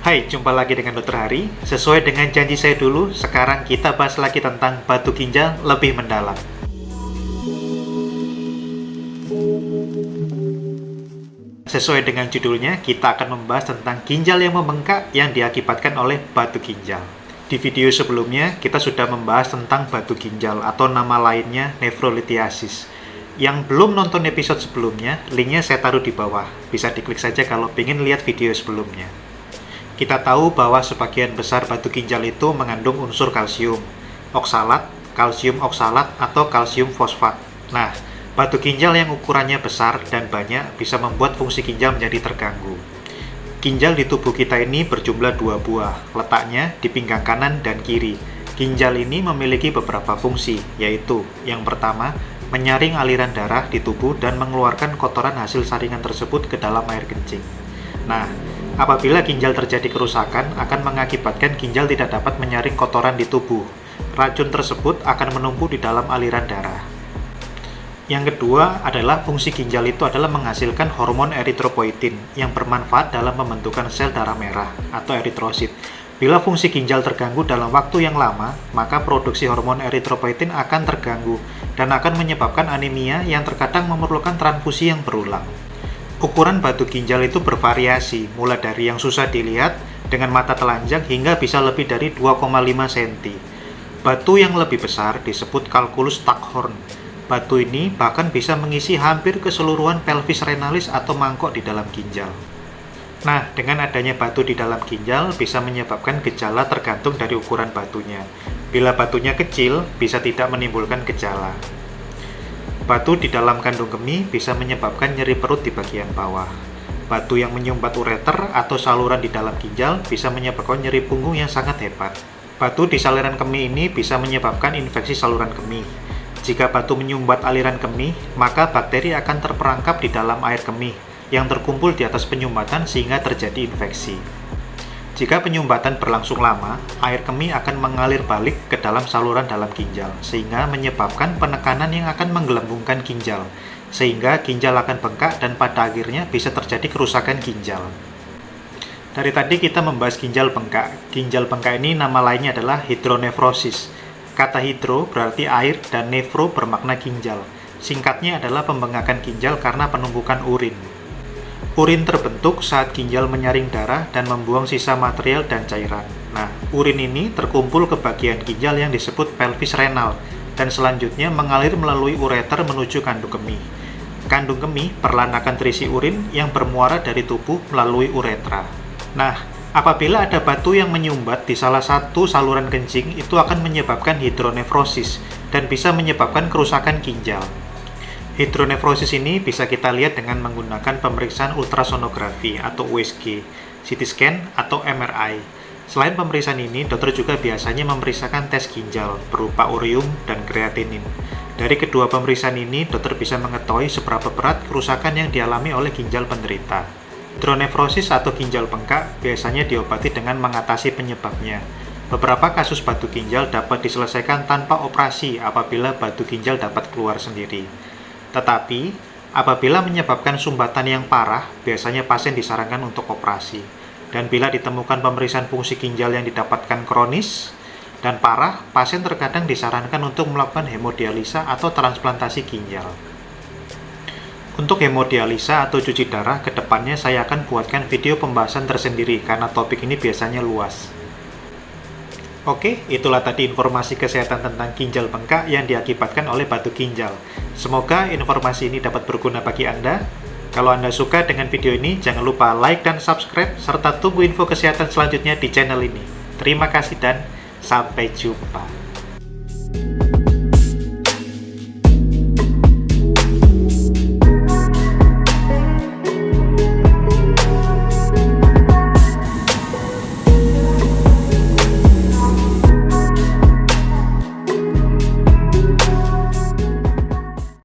Hai, jumpa lagi dengan Dr. Hari. Sesuai dengan janji saya dulu, sekarang kita bahas lagi tentang batu ginjal lebih mendalam. Sesuai dengan judulnya, kita akan membahas tentang ginjal yang membengkak yang diakibatkan oleh batu ginjal. Di video sebelumnya, kita sudah membahas tentang batu ginjal atau nama lainnya nefrolithiasis. Yang belum nonton episode sebelumnya, linknya saya taruh di bawah. Bisa diklik saja kalau ingin lihat video sebelumnya. Kita tahu bahwa sebagian besar batu ginjal itu mengandung unsur kalsium, oksalat, kalsium oksalat, atau kalsium fosfat. Nah, batu ginjal yang ukurannya besar dan banyak bisa membuat fungsi ginjal menjadi terganggu. Ginjal di tubuh kita ini berjumlah 2 buah, letaknya di pinggang kanan dan kiri. Ginjal ini memiliki beberapa fungsi, yaitu yang pertama, menyaring aliran darah di tubuh dan mengeluarkan kotoran hasil saringan tersebut ke dalam air kencing. Nah, apabila ginjal terjadi kerusakan, akan mengakibatkan ginjal tidak dapat menyaring kotoran di tubuh. Racun tersebut akan menumpuk di dalam aliran darah. Yang kedua adalah fungsi ginjal itu adalah menghasilkan hormon eritropoietin yang bermanfaat dalam pembentukan sel darah merah atau eritrosit. Bila fungsi ginjal terganggu dalam waktu yang lama, maka produksi hormon eritropoietin akan terganggu dan akan menyebabkan anemia yang terkadang memerlukan transfusi yang berulang. Ukuran batu ginjal itu bervariasi, mulai dari yang susah dilihat dengan mata telanjang hingga bisa lebih dari 2,5 cm. Batu yang lebih besar disebut kalkulus Staghorn. Batu ini bahkan bisa mengisi hampir keseluruhan pelvis renalis atau mangkok di dalam ginjal. Nah, dengan adanya batu di dalam ginjal bisa menyebabkan gejala tergantung dari ukuran batunya. Bila batunya kecil, bisa tidak menimbulkan gejala. Batu di dalam kandung kemih bisa menyebabkan nyeri perut di bagian bawah. Batu yang menyumbat ureter atau saluran di dalam ginjal bisa menyebabkan nyeri punggung yang sangat hebat. Batu di saluran kemih ini bisa menyebabkan infeksi saluran kemih. Jika batu menyumbat aliran kemih, maka bakteri akan terperangkap di dalam air kemih yang terkumpul di atas penyumbatan sehingga terjadi infeksi. Jika penyumbatan berlangsung lama, air kemih akan mengalir balik ke dalam saluran dalam ginjal, sehingga menyebabkan penekanan yang akan menggelembungkan ginjal, sehingga ginjal akan bengkak dan pada akhirnya bisa terjadi kerusakan ginjal. Dari tadi kita membahas ginjal bengkak. Ginjal bengkak ini nama lainnya adalah hidronefrosis. Kata hidro berarti air dan nefro bermakna ginjal. Singkatnya adalah pembengkakan ginjal karena penumpukan urin. Urin terbentuk saat ginjal menyaring darah dan membuang sisa material dan cairan. Nah, urin ini terkumpul ke bagian ginjal yang disebut pelvis renal dan selanjutnya mengalir melalui ureter menuju kandung kemih. Kandung kemih perlahan akan terisi urin yang bermuara dari tubuh melalui uretra. Nah, apabila ada batu yang menyumbat di salah satu saluran kencing, itu akan menyebabkan hidronefrosis dan bisa menyebabkan kerusakan ginjal. Hidronefrosis ini bisa kita lihat dengan menggunakan pemeriksaan ultrasonografi atau USG, CT scan, atau MRI. Selain pemeriksaan ini, dokter juga biasanya memeriksakan tes ginjal berupa urium dan kreatinin. Dari kedua pemeriksaan ini, dokter bisa mengetahui seberapa berat kerusakan yang dialami oleh ginjal penderita. Hidronefrosis atau ginjal bengkak biasanya diobati dengan mengatasi penyebabnya. Beberapa kasus batu ginjal dapat diselesaikan tanpa operasi apabila batu ginjal dapat keluar sendiri. Tetapi, apabila menyebabkan sumbatan yang parah, biasanya pasien disarankan untuk operasi. Dan bila ditemukan pemeriksaan fungsi ginjal yang didapatkan kronis dan parah, pasien terkadang disarankan untuk melakukan hemodialisa atau transplantasi ginjal. Untuk hemodialisa atau cuci darah, ke depannya saya akan buatkan video pembahasan tersendiri karena topik ini biasanya luas. Oke, itulah tadi informasi kesehatan tentang ginjal bengkak yang diakibatkan oleh batu ginjal. Semoga informasi ini dapat berguna bagi Anda. Kalau Anda suka dengan video ini, jangan lupa like dan subscribe, serta tunggu info kesehatan selanjutnya di channel ini. Terima kasih dan sampai jumpa.